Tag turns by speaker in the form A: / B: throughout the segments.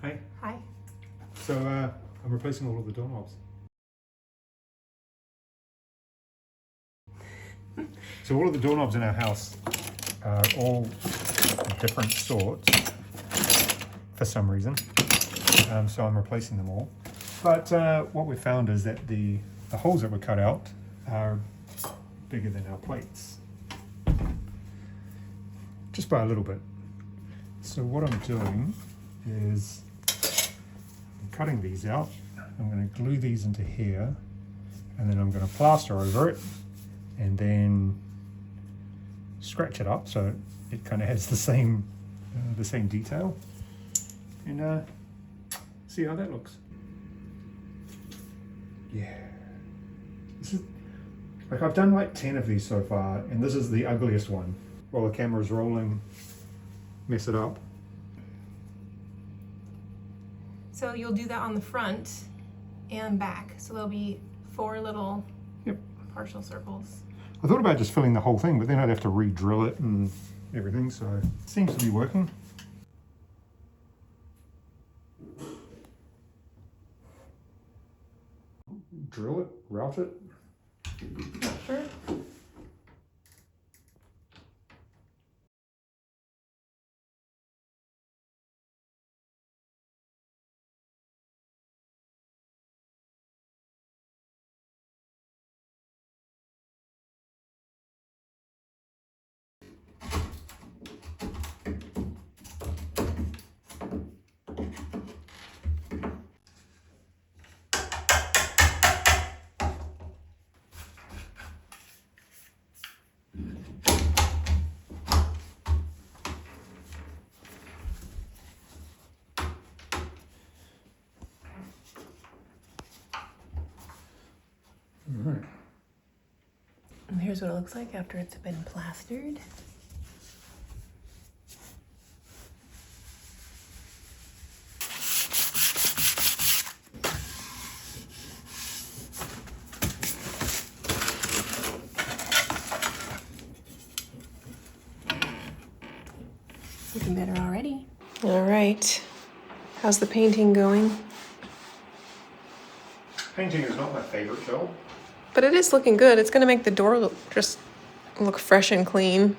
A: Hi.
B: Hi.
A: So I'm replacing all of the doorknobs. So all of the doorknobs in our house are all different sorts for some reason. So I'm replacing them all. But what we found is that the holes that were cut out are bigger than our plates. Just by a little bit. So what I'm doing is I'm cutting these out. I'm going to glue these into here, and then I'm going to plaster over it and then scratch it up so it kind of has the same detail, and see how that looks. Yeah, this is like, I've done like 10 of these so far, and this is the ugliest one. While the camera's rolling, mess it up.
B: So you'll do that on the front and back. So there'll be 4 little partial circles.
A: I thought about just filling the whole thing, but then I'd have to re-drill it and everything, so it seems to be working. Drill it, route it.
B: Sure.
A: All right.
B: And here's what it looks like after it's been plastered. Looking better already. All right. How's the painting going?
A: Painting is not my favorite job.
B: But it is looking good. It's gonna make the door just look fresh and clean.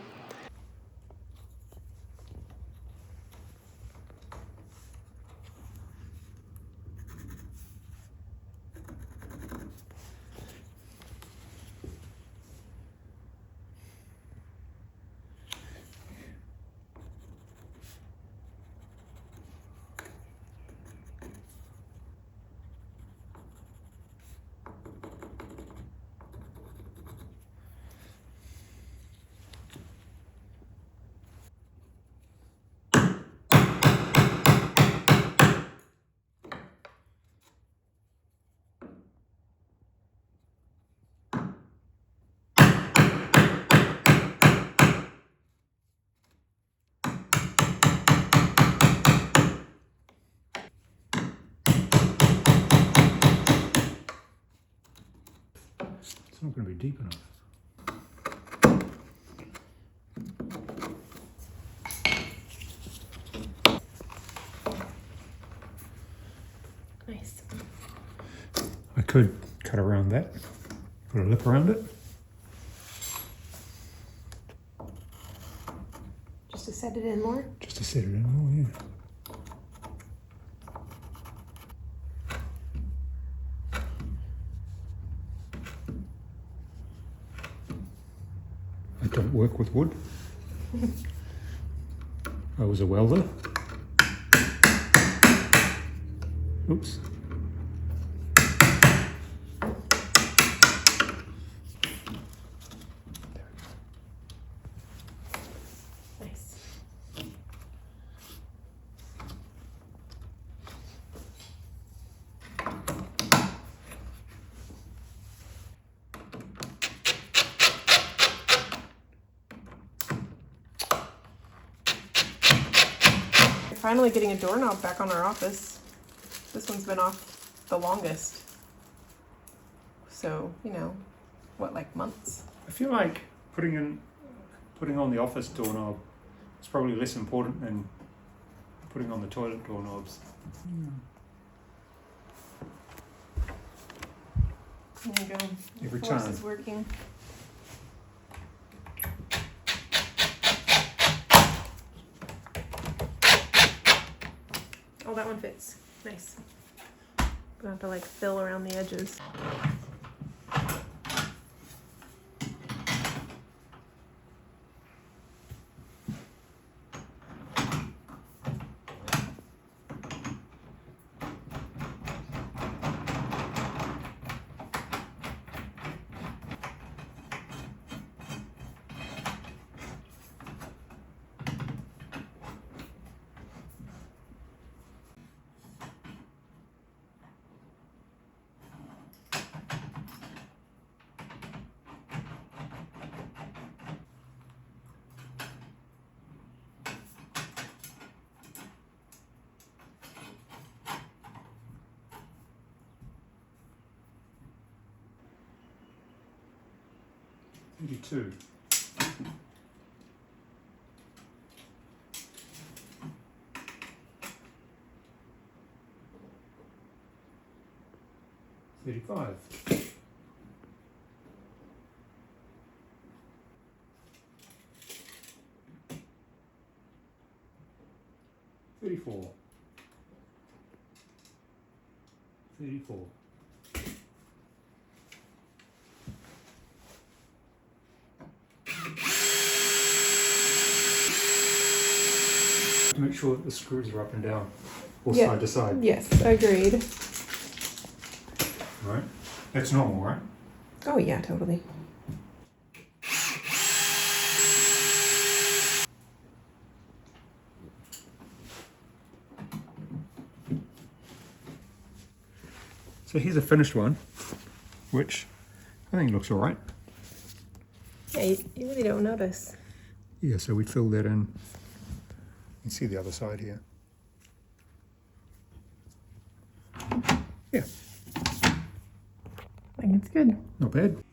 A: It's not going to be deep enough.
B: Nice.
A: I could cut around that, put a lip around it.
B: Just to set it in more.
A: Just to set it in more, yeah. I don't work with wood. I was a welder. Oops.
B: Nice. Finally getting a doorknob back on our office. This one's been off the longest. So, you know, what, like months?
A: I feel like putting on the office doorknob is probably less important than putting on the toilet door knobs.
B: There you go.
A: Every
B: Force
A: time.
B: is working. Oh, that one fits. Nice. Gonna have to like fill around the edges.
A: Maybe 2. $35. $34. $34. Make sure that the screws are up and down, or
B: Yeah.
A: side to side.
B: Yes, agreed.
A: Right? That's normal, right?
B: Oh yeah, totally.
A: So here's a finished one, which I think looks all right.
B: Yeah, you really don't notice.
A: Yeah, so we fill that in. You can see the other side here. Yeah,
B: I think it's good.
A: not bad.